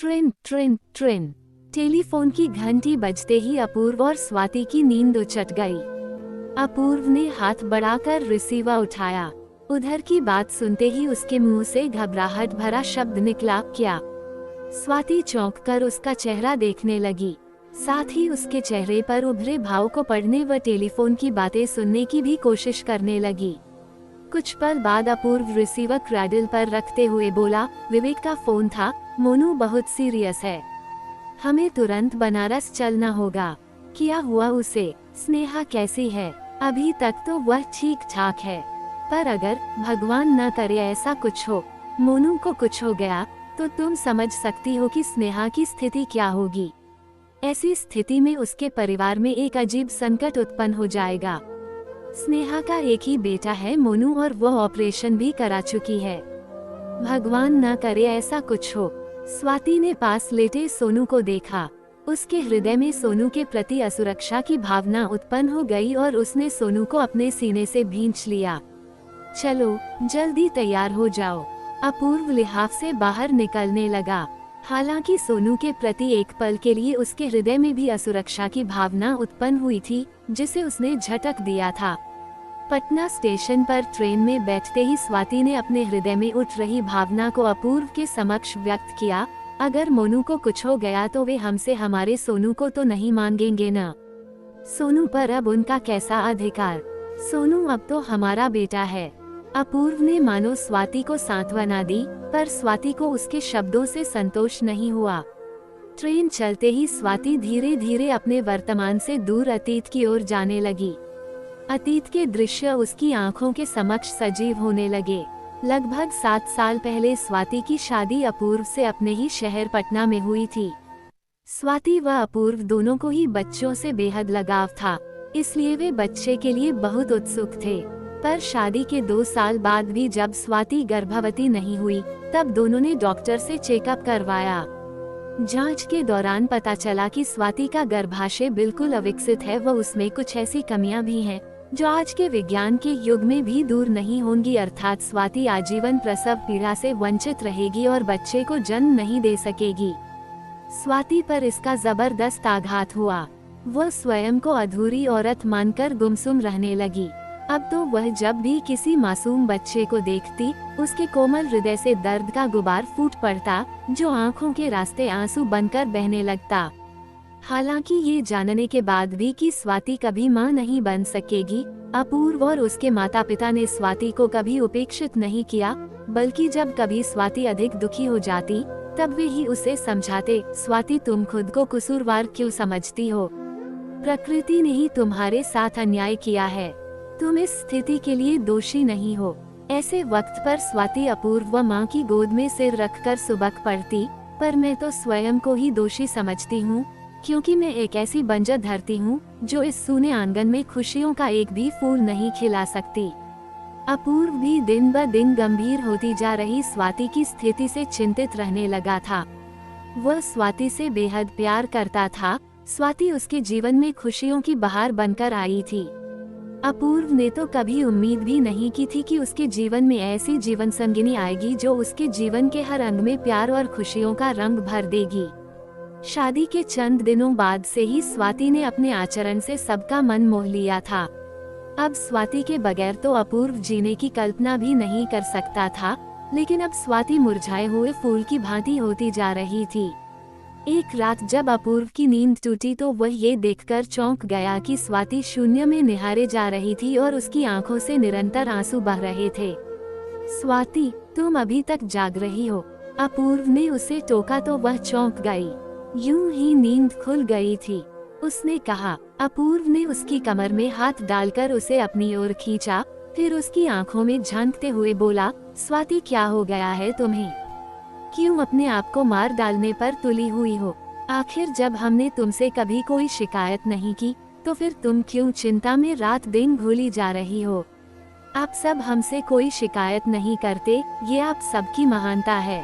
ट्रिन ट्रिन ट्रिन। Telephone की घंटी बजते ही अपूर्व और स्वाति की नींद उचट गई। अपूर्व ने हाथ बढ़ाकर रिसीवर उठाया। उधर की बात सुनते ही उसके मुंह से घबराहट भरा शब्द निकला, क्या? स्वाति चौंक कर उसका चेहरा देखने लगी। साथ ही उसके चेहरे पर उभरे भाव को पढ़ने व टेलीफोन की बातें सुनने की भी कोशिश करने लगी। कुछ पल बाद अपूर्व रिसीवर क्रैडल पर रखते हुए बोला, विवेक का फोन था, मोनू बहुत सीरियस है, हमें तुरंत बनारस चलना होगा। क्या हुआ उसे? स्नेहा कैसी है? अभी तक तो वह ठीक ठाक है, पर अगर भगवान न करे ऐसा कुछ हो, मोनू को कुछ हो गया तो तुम समझ सकती हो कि स्नेहा की स्थिति क्या होगी। ऐसी स्थिति में उसके परिवार में एक अजीब संकट उत्पन्न हो जाएगा। स्नेहा का एक ही बेटा है मोनू, और वह ऑपरेशन भी करा चुकी है। भगवान न करे ऐसा कुछ हो। स्वाति ने पास लेटे सोनू को देखा। उसके हृदय में सोनू के प्रति असुरक्षा की भावना उत्पन्न हो गई और उसने सोनू को अपने सीने से भींच लिया। चलो जल्दी तैयार हो जाओ। अपूर्व लिहाफ से बाहर निकलने लगा। हालांकि सोनू के प्रति एक पल के लिए उसके हृदय में भी असुरक्षा की भावना उत्पन्न हुई थी, जिसे उसने झटक दिया था। पटना स्टेशन पर ट्रेन में बैठते ही स्वाति ने अपने हृदय में उठ रही भावना को अपूर्व के समक्ष व्यक्त किया। अगर मोनू को कुछ हो गया तो वे हमसे हमारे सोनू को तो नहीं मांगेंगे न। सोनू पर अब उनका कैसा अधिकार? सोनू अब तो हमारा बेटा है। अपूर्व ने मानो स्वाति को सांत्वना दी, पर स्वाति को उसके शब्दों से संतोष नहीं हुआ। ट्रेन चलते ही स्वाति धीरे धीरे अपने वर्तमान से दूर अतीत की ओर जाने लगी। अतीत के दृश्य उसकी आंखों के समक्ष सजीव होने लगे। लगभग 7 साल पहले स्वाति की शादी अपूर्व से अपने ही शहर पटना में हुई थी। स्वाति व अपूर्व दोनों को ही बच्चों से बेहद लगाव था, इसलिए वे बच्चे के लिए बहुत उत्सुक थे। पर शादी के 2 साल बाद भी जब स्वाति गर्भवती नहीं हुई, तब दोनों ने डॉक्टर से चेकअप करवाया। जांच के दौरान पता चला कि स्वाति का गर्भाशय बिल्कुल अविकसित है व उसमें कुछ ऐसी कमियां भी हैं जो आज के विज्ञान के युग में भी दूर नहीं होंगी, अर्थात स्वाति आजीवन प्रसव पीड़ा से वंचित रहेगी और बच्चे को जन्म नहीं दे सकेगी। स्वाति पर इसका जबरदस्त आघात हुआ। वह स्वयं को अधूरी औरत मानकर गुमसुम रहने लगी। अब तो वह जब भी किसी मासूम बच्चे को देखती, उसके कोमल हृदय से दर्द का गुबार फूट पड़ता, जो आंखों के रास्ते आंसू बनकर बहने लगता। हालांकि ये जानने के बाद भी कि स्वाति कभी मां नहीं बन सकेगी, अपूर्व और उसके माता पिता ने स्वाति को कभी उपेक्षित नहीं किया, बल्कि जब कभी स्वाति अधिक दुखी हो जाती, तब वे ही उसे समझाते, स्वाति तुम खुद को कसूरवार क्यों समझती हो? प्रकृति ने ही तुम्हारे साथ अन्याय किया है, तुम इस स्थिति के लिए दोषी नहीं हो। ऐसे वक्त पर स्वाति अपूर्व व माँ की गोद में सिर रखकर सुबक पड़ती, पर मैं तो स्वयं को ही दोषी समझती हूँ, क्योंकि मैं एक ऐसी बंजर धरती हूँ जो इस सूने आंगन में खुशियों का एक भी फूल नहीं खिला सकती। अपूर्व भी दिन ब दिन गंभीर होती जा रही स्वाति की स्थिति से चिंतित रहने लगा था। वह स्वाति से बेहद प्यार करता था। स्वाति उसके जीवन में खुशियों की बहार बनकर आई थी। अपूर्व ने तो कभी उम्मीद भी नहीं की थी कि उसके जीवन में ऐसी जीवन संगिनी आएगी जो उसके जीवन के हर अंग में प्यार और खुशियों का रंग भर देगी। शादी के चंद दिनों बाद से ही स्वाति ने अपने आचरण से सबका मन मोह लिया था। अब स्वाति के बगैर तो अपूर्व जीने की कल्पना भी नहीं कर सकता था, लेकिन अब स्वाति मुरझाए हुए फूल की भांति होती जा रही थी। एक रात जब अपूर्व की नींद टूटी तो वह ये देखकर चौंक गया कि स्वाति शून्य में निहारे जा रही थी और उसकी आंखों से निरंतर आंसू बह रहे थे। स्वाति, तुम अभी तक जाग रही हो? अपूर्व ने उसे टोका तो वह चौंक गई। यूं ही नींद खुल गई थी। उसने कहा। अपूर्व ने उसकी कमर में हाथ डालकर उसे अपनी ओर खींचा, फिर उसकी आंखों में झांकते हुए बोला, स्वाति क्या हो गया है तुम्हें? क्यों अपने आप को मार डालने पर तुली हुई हो? आखिर जब हमने तुमसे कभी कोई शिकायत नहीं की, तो फिर तुम क्यों चिंता में रात दिन भूली जा रही हो? आप सब हमसे कोई शिकायत नहीं करते, ये आप सबकी महानता है।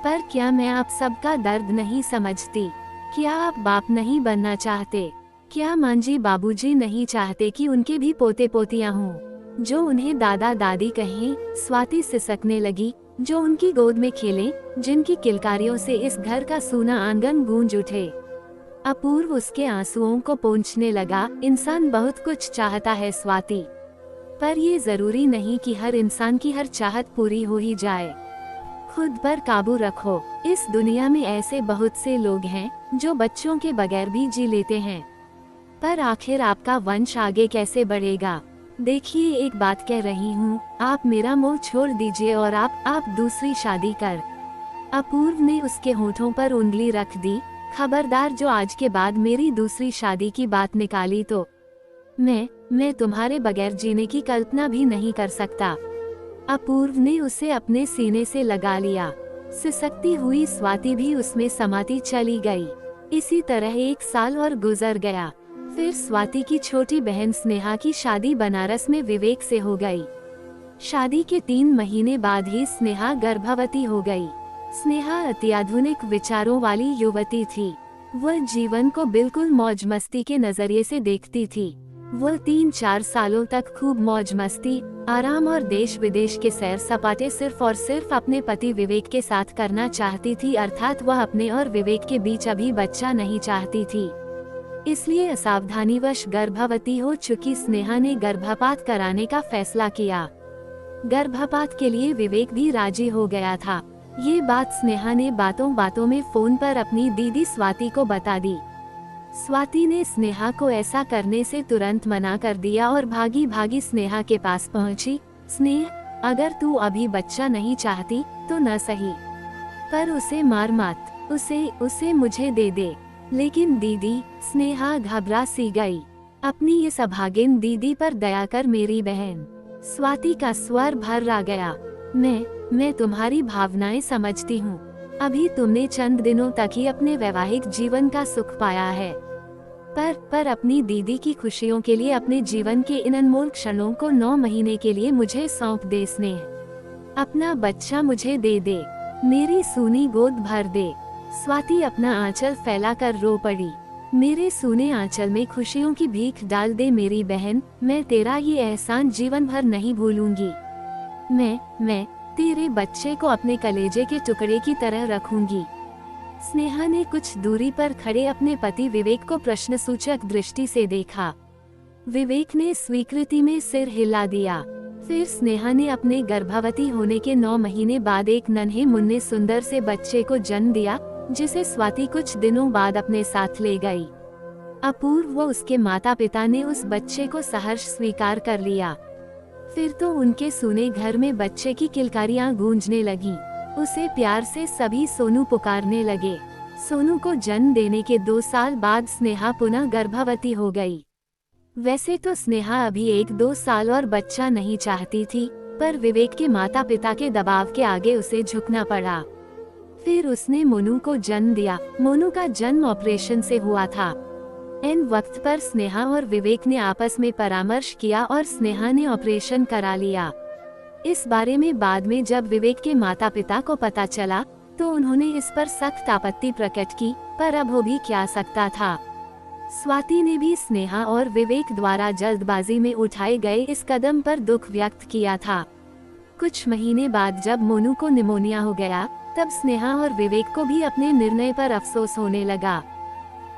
पर क्या मैं आप सबका दर्द नहीं समझती? क्या आप बाप नहीं बनना चाहते? क्या मांझी बाबूजी नहीं चाहते कि उनके भी पोते पोतियां हों, जो उन्हें दादा दादी कहें? स्वाति सिसकने लगी। जो उनकी गोद में खेलें, जिनकी किलकारियों से इस घर का सूना आंगन गूंज उठे। अपूर्व उसके आंसुओं को पोंछने लगा। इंसान बहुत कुछ चाहता है स्वाति, पर ये जरूरी नहीं कि हर इंसान की हर चाहत पूरी हो ही जाए। खुद पर काबू रखो। इस दुनिया में ऐसे बहुत से लोग हैं जो बच्चों के बगैर भी जी लेते हैं, पर आखिर आपका वंश आगे कैसे बढ़ेगा? देखिए, एक बात कह रही हूँ, आप मेरा मोह छोड़ दीजिए और आप दूसरी शादी कर। अपूर्व ने उसके होठों पर उंगली रख दी। खबरदार, जो आज के बाद मेरी दूसरी शादी की बात निकाली तो मैं तुम्हारे बगैर जीने की कल्पना भी नहीं कर सकता। अपूर्व ने उसे अपने सीने से लगा लिया। सिसकती हुई स्वाति भी उसमें समाती चली गई। इसी तरह 1 साल और गुजर गया। फिर स्वाति की छोटी बहन स्नेहा की शादी बनारस में विवेक से हो गई। शादी के 3 महीने बाद ही स्नेहा गर्भवती हो गई। स्नेहा अत्याधुनिक विचारों वाली युवती थी। वह जीवन को बिल्कुल मौज मस्ती के नजरिए से देखती थी। वह 3-4 सालों तक खूब मौज मस्ती, आराम और देश विदेश के सैर सपाटे सिर्फ और सिर्फ अपने पति विवेक के साथ करना चाहती थी। अर्थात वह अपने और विवेक के बीच अभी बच्चा नहीं चाहती थी। इसलिए असावधानीवश गर्भवती हो चुकी स्नेहा ने गर्भपात कराने का फैसला किया। गर्भपात के लिए विवेक भी राजी हो गया था। ये बात स्नेहा ने बातों बातों में फोन पर अपनी दीदी स्वाति को बता दी। स्वाति ने स्नेहा को ऐसा करने से तुरंत मना कर दिया और भागी भागी स्नेहा के पास पहुंची। स्नेह, अगर तू अभी बच्चा नहीं चाहती तो न सही, पर उसे मार मत, उसे मुझे दे दे। लेकिन दीदी, स्नेहा घबरा सी गई। अपनी इस अभागिन दीदी पर दया कर मेरी बहन। स्वाति का स्वर भर आ गया। मैं तुम्हारी भावनाएं समझती हूँ। अभी तुमने चंद दिनों तक ही अपने वैवाहिक जीवन का सुख पाया है, पर अपनी दीदी की खुशियों के लिए अपने जीवन के इन अनमोल क्षणों को 9 महीने के लिए मुझे सौंप दे स्नेह। अपना बच्चा मुझे दे दे, मेरी सूनी गोद भर दे। स्वाति अपना आंचल फैलाकर रो पड़ी। मेरे सूने आंचल में खुशियों की भीख डाल दे मेरी बहन। मैं तेरा ये एहसान जीवन भर नहीं भूलूंगी। मैं तेरे बच्चे को अपने कलेजे के टुकड़े की तरह रखूंगी। स्नेहा ने कुछ दूरी पर खड़े अपने पति विवेक को प्रश्नसूचक दृष्टि से देखा। विवेक ने स्वीकृति में सिर हिला दिया। फिर स्नेहा ने अपने गर्भवती होने के 9 महीने बाद एक नन्हे मुन्ने सुंदर से बच्चे को जन्म दिया, जिसे स्वाति कुछ दिनों बाद अपने साथ ले गई। अपूर्व व उसके माता पिता ने उस बच्चे को सहर्ष स्वीकार कर लिया। फिर तो उनके सूने घर में बच्चे की किलकारियां गूंजने लगीं। उसे प्यार से सभी सोनू पुकारने लगे। सोनू को जन्म देने के 2 साल बाद स्नेहा पुनः गर्भवती हो गई। वैसे तो स्नेहा अभी 1-2 साल और बच्चा नहीं चाहती थी, पर विवेक के माता पिता के दबाव के आगे उसे झुकना पड़ा। फिर उसने मोनू को जन्म दिया। मोनू का जन्म ऑपरेशन से हुआ था। इन वक्त पर स्नेहा और विवेक ने आपस में परामर्श किया और स्नेहा ने ऑपरेशन करा लिया। इस बारे में बाद में जब विवेक के माता पिता को पता चला तो उन्होंने इस पर सख्त आपत्ति प्रकट की, पर अब हो भी क्या सकता था। स्वाति ने भी स्नेहा और विवेक द्वारा जल्दबाजी में उठाए गए इस कदम पर दुख व्यक्त किया था। कुछ महीने बाद जब मोनू को निमोनिया हो गया, तब स्नेहा और विवेक को भी अपने निर्णय पर अफसोस होने लगा।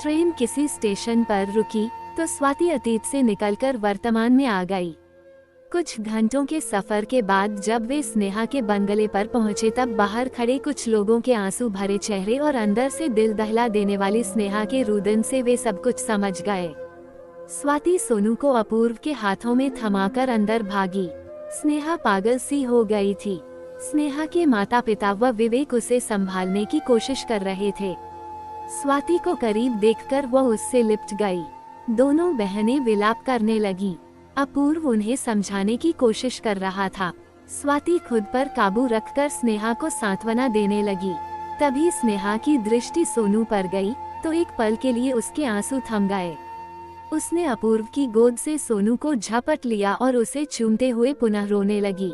ट्रेन किसी स्टेशन पर रुकी तो स्वाति अतीत से निकलकर वर्तमान में आ गई। कुछ घंटों के सफर के बाद जब वे स्नेहा के बंगले पर पहुंचे, तब बाहर खड़े कुछ लोगों के आंसू भरे चेहरे और अंदर से दिल दहला देने वाली स्नेहा के रुदन से वे सब कुछ समझ गए। स्वाति सोनू को अपूर्व के हाथों में थमाकर अंदर भागी। स्नेहा पागल सी हो गई थी। स्नेहा के माता पिता व विवेक उसे संभालने की कोशिश कर रहे थे। स्वाति को करीब देखकर वह उससे लिपट गई। दोनों बहनें विलाप करने लगीं। अपूर्व उन्हें समझाने की कोशिश कर रहा था। स्वाति खुद पर काबू रखकर स्नेहा को सांत्वना देने लगी। तभी स्नेहा की दृष्टि सोनू पर गई तो एक पल के लिए उसके आंसू थम गए। उसने अपूर्व की गोद से सोनू को झपट लिया और उसे चूमते हुए पुनः रोने लगी।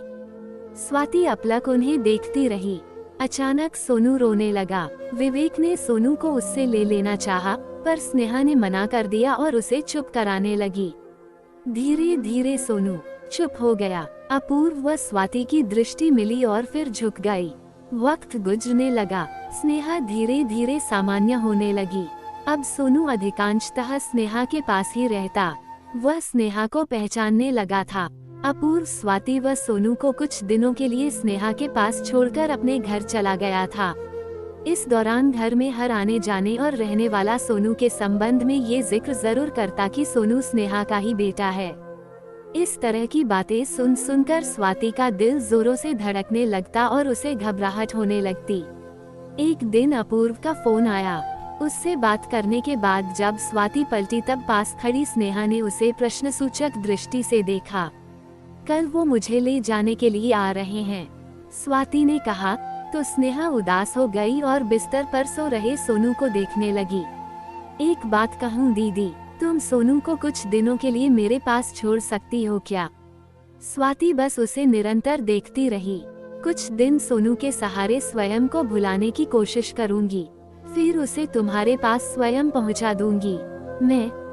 स्वाति अपलक उन्हें देखती रही। अचानक सोनू रोने लगा। विवेक ने सोनू को उससे ले लेना चाहा, पर स्नेहा ने मना कर दिया और उसे चुप कराने लगी। धीरे धीरे सोनू चुप हो गया। अपूर्व व स्वाति की दृष्टि मिली और फिर झुक गई। वक्त गुजरने लगा। स्नेहा धीरे धीरे सामान्य होने लगी। अब सोनू अधिकांशतः स्नेहा के पास ही रहता। वह स्नेहा को पहचानने लगा था। अपूर्व स्वाति व सोनू को कुछ दिनों के लिए स्नेहा के पास छोड़कर अपने घर चला गया था। इस दौरान घर में हर आने जाने और रहने वाला सोनू के संबंध में ये जिक्र जरूर करता कि सोनू स्नेहा का ही बेटा है। इस तरह की बातें सुन सुनकर स्वाति का दिल जोरों से धड़कने लगता और उसे घबराहट होने लगती। एक दिन अपूर्व का फोन आया। उससे बात करने के बाद जब स्वाति पलटी तब पास खड़ी स्नेहा ने उसे प्रश्नसूचक दृष्टि से देखा। कल वो मुझे ले जाने के लिए आ रहे हैं, स्वाति ने कहा तो स्नेहा उदास हो गई और बिस्तर पर सो रहे सोनू को देखने लगी। एक बात कहूँ दीदी, तुम सोनू को कुछ दिनों के लिए मेरे पास छोड़ सकती हो क्या? स्वाति बस उसे निरंतर देखती रही। कुछ दिन सोनू के सहारे स्वयं को भुलाने की कोशिश करूंगी, फिर उसे तुम्हारे पास स्वयं पहुंचा दूंगी।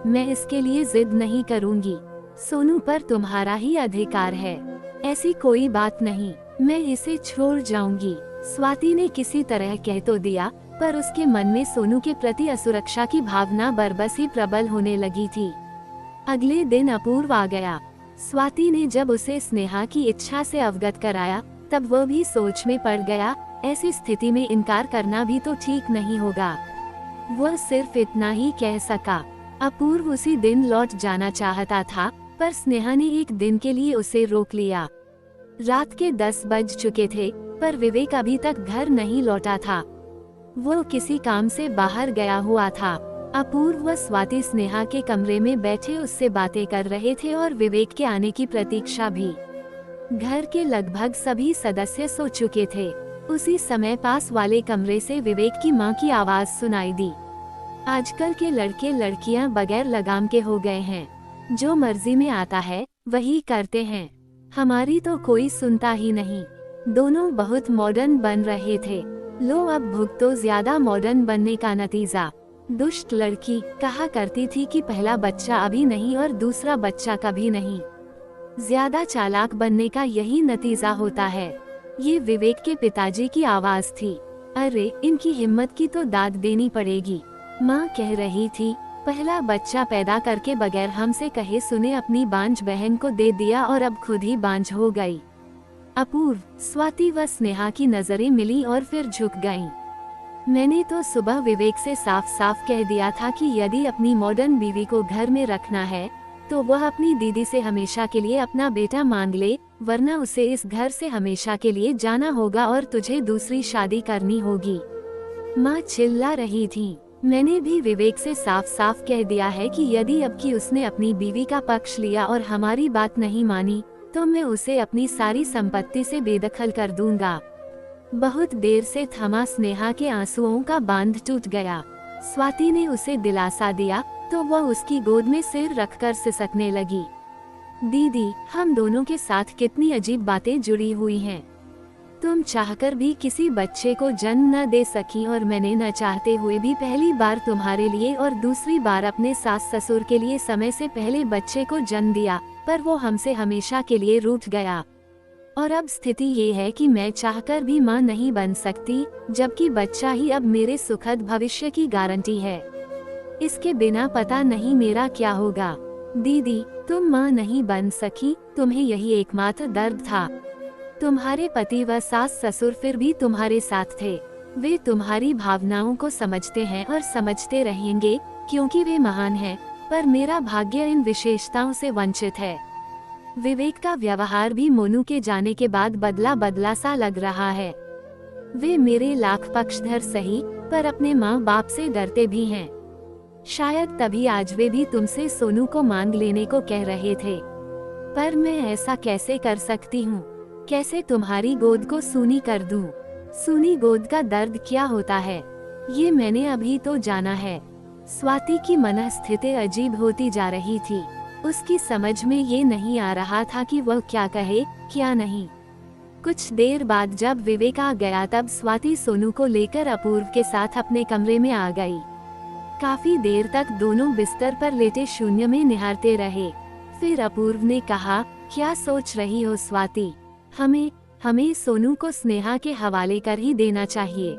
मैं इसके लिए जिद नहीं करूंगी। सोनू पर तुम्हारा ही अधिकार है, ऐसी कोई बात नहीं, मैं इसे छोड़ जाऊंगी। स्वाति ने किसी तरह कह तो दिया, पर उसके मन में सोनू के प्रति असुरक्षा की भावना बरबस ही प्रबल होने लगी थी। अगले दिन अपूर्व आ गया। स्वाति ने जब उसे स्नेहा की इच्छा से अवगत कराया तब वह भी सोच में पड़ गया। ऐसी स्थिति में इनकार करना भी तो ठीक नहीं होगा। वह सिर्फ इतना ही कह सका। अपूर्व उसी दिन लौट जाना चाहता था, पर स्नेहा ने एक दिन के लिए उसे रोक लिया। रात के 10 बज चुके थे, पर विवेक अभी तक घर नहीं लौटा था। वो किसी काम से बाहर गया हुआ था। अपूर्व व स्वाति स्नेहा के कमरे में बैठे उससे बातें कर रहे थे और विवेक के आने की प्रतीक्षा भी। घर के लगभग सभी सदस्य सो चुके थे। उसी समय पास वाले कमरे से विवेक की मां की आवाज सुनाई दी। आजकल के लड़के लड़कियां बगैर लगाम के हो गए हैं, जो मर्जी में आता है वही करते हैं, हमारी तो कोई सुनता ही नहीं। दोनों बहुत मॉडर्न बन रहे थे। लो अब भुगतो ज्यादा मॉडर्न बनने का नतीजा। दुष्ट लड़की कहा करती थी कि पहला बच्चा अभी नहीं और दूसरा बच्चा कभी नहीं। ज्यादा चालाक बनने का यही नतीजा होता है। ये विवेक के पिताजी की आवाज थी। अरे इनकी हिम्मत की तो दाद देनी पड़ेगी। माँ कह रही थी पहला बच्चा पैदा करके बगैर हमसे कहे सुने अपनी बांझ बहन को दे दिया और अब खुद ही बांझ हो गई। अपूर्व, स्वाति व स्नेहा की नजरें मिली और फिर झुक गईं। मैंने तो सुबह विवेक से साफ साफ कह दिया था कि यदि अपनी मॉडर्न बीवी को घर में रखना है तो वह अपनी दीदी से हमेशा के लिए अपना बेटा मांग ले, वरना उसे इस घर से हमेशा के लिए जाना होगा और तुझे दूसरी शादी करनी होगी। माँ चिल्ला रही थी। मैंने भी विवेक से साफ साफ कह दिया है कि यदि अब की उसने अपनी बीवी का पक्ष लिया और हमारी बात नहीं मानी तो मैं उसे अपनी सारी संपत्ति से बेदखल कर दूंगा। बहुत देर से थमा स्नेहा के आंसुओं का बांध टूट गया। स्वाति ने उसे दिलासा दिया तो वह उसकी गोद में सिर रखकर सिसकने लगी। दीदी, हम दोनों के साथ कितनी अजीब बातें जुड़ी हुई हैं। तुम चाहकर भी किसी बच्चे को जन्म न दे सकी और मैंने न चाहते हुए भी पहली बार तुम्हारे लिए और दूसरी बार अपने सास ससुर के लिए समय से पहले बच्चे को जन्म दिया, पर वो हमसे हमेशा के लिए रूठ गया। और अब स्थिति ये है कि मैं चाहकर भी माँ नहीं बन सकती, जबकि बच्चा ही अब मेरे सुखद भविष्य की गारंटी है। इसके बिना पता नहीं मेरा क्या होगा। दीदी, तुम माँ नहीं बन सकी, तुम्हें यही एकमात्र दर्द था। तुम्हारे पति व सास ससुर फिर भी तुम्हारे साथ थे। वे तुम्हारी भावनाओं को समझते हैं और समझते रहेंगे, क्योंकि वे महान हैं, पर मेरा भाग्य इन विशेषताओं से वंचित है। विवेक का व्यवहार भी मोनू के जाने के बाद बदला बदला सा लग रहा है। वे मेरे लाख पक्षधर सही, पर अपने माँ बाप से डरते भी हैं। शायद तभी आज वे भी तुमसे सोनू को मांग लेने को कह रहे थे, पर मैं ऐसा कैसे कर सकती हूँ? कैसे तुम्हारी गोद को सूनी कर दूं? सूनी गोद का दर्द क्या होता है, ये मैंने अभी तो जाना है। स्वाति की मनस्थिति अजीब होती जा रही थी। उसकी समझ में ये नहीं आ रहा था कि वह क्या कहे क्या नहीं। कुछ देर बाद जब विवेक आ गया तब स्वाति सोनू को लेकर अपूर्व के साथ अपने कमरे में आ गई। काफी देर तक दोनों बिस्तर पर लेटे शून्य में निहारते रहे। फिर अपूर्व ने कहा, क्या सोच रही हो स्वाति? हमें हमें सोनू को स्नेहा के हवाले कर ही देना चाहिए।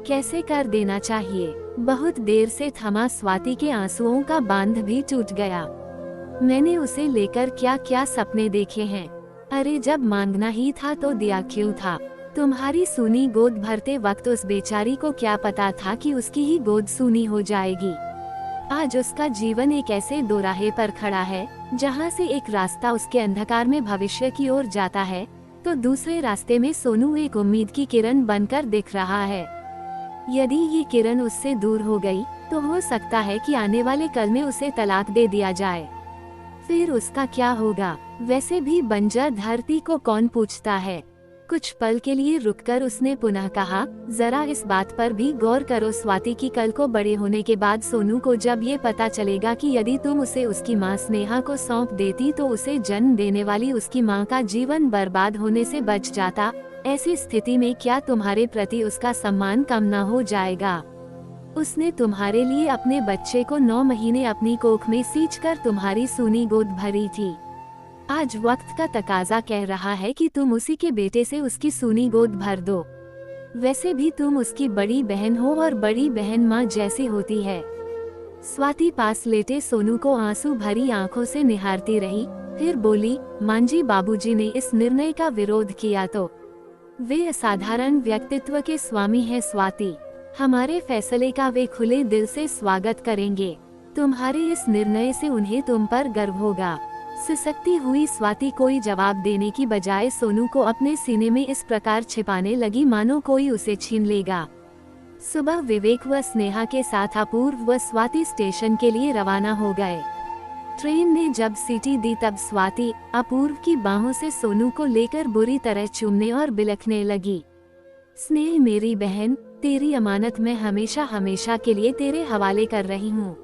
कैसे कर देना चाहिए? बहुत देर से थमा स्वाति के आंसुओं का बांध भी टूट गया। मैंने उसे लेकर क्या क्या सपने देखे हैं। अरे जब मांगना ही था तो दिया क्यों था? तुम्हारी सूनी गोद भरते वक्त उस बेचारी को क्या पता था कि उसकी ही गोद सूनी हो जाएगी। आज उसका जीवन एक ऐसे दोराहे पर खड़ा है जहां से एक रास्ता उसके अंधकार में भविष्य की ओर जाता है, तो दूसरे रास्ते में सोनू एक उम्मीद की किरण बनकर दिख रहा है। यदि ये किरण उससे दूर हो गई तो हो सकता है कि आने वाले कल में उसे तलाक दे दिया जाए। फिर उसका क्या होगा? वैसे भी बंजर धरती को कौन पूछता है। कुछ पल के लिए रुककर उसने पुनः कहा, जरा इस बात पर भी गौर करो स्वाति की कल को बड़े होने के बाद सोनू को जब ये पता चलेगा कि यदि तुम उसे उसकी माँ स्नेहा को सौंप देती तो उसे जन्म देने वाली उसकी माँ का जीवन बर्बाद होने से बच जाता, ऐसी स्थिति में क्या तुम्हारे प्रति उसका सम्मान कम न हो जाएगा? उसने तुम्हारे लिए अपने बच्चे को 9 महीने अपनी कोख में सींचकर तुम्हारी सूनी गोद भरी थी। आज वक्त का तकाजा कह रहा है कि तुम उसी के बेटे से उसकी सूनी गोद भर दो। वैसे भी तुम उसकी बड़ी बहन हो और बड़ी बहन माँ जैसी होती है। स्वाति पास लेटे सोनू को आंसू भरी आंखों से निहारती रही, फिर बोली, मांझी बाबूजी ने इस निर्णय का विरोध किया तो वे असाधारण व्यक्तित्व के स्वामी हैं स्वाति। हमारे फैसले का वे खुले दिल से स्वागत करेंगे। तुम्हारे इस निर्णय से उन्हें तुम पर गर्व होगा। सिसकती हुई स्वाति कोई जवाब देने की बजाय सोनू को अपने सीने में इस प्रकार छिपाने लगी मानो कोई उसे छीन लेगा। सुबह विवेक व स्नेहा के साथ अपूर्व व स्वाति स्टेशन के लिए रवाना हो गए। ट्रेन ने जब सीटी दी तब स्वाति अपूर्व की बाहों से सोनू को लेकर बुरी तरह चूमने और बिलखने लगी। स्नेह मेरी बहन, तेरी अमानत मैं हमेशा हमेशा के लिए तेरे हवाले कर रही हूँ।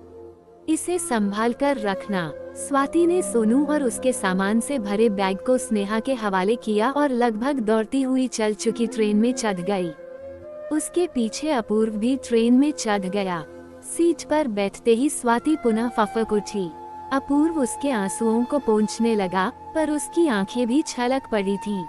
इसे संभाल कर रखना। स्वाति ने सोनू और उसके सामान से भरे बैग को स्नेहा के हवाले किया और लगभग दौड़ती हुई चल चुकी ट्रेन में चढ़ गई। उसके पीछे अपूर्व भी ट्रेन में चढ़ गया। सीट पर बैठते ही स्वाति पुनः फफक उठी। अपूर्व उसके आंसुओं को पोंछने लगा, पर उसकी आंखें भी छलक पड़ी थीं।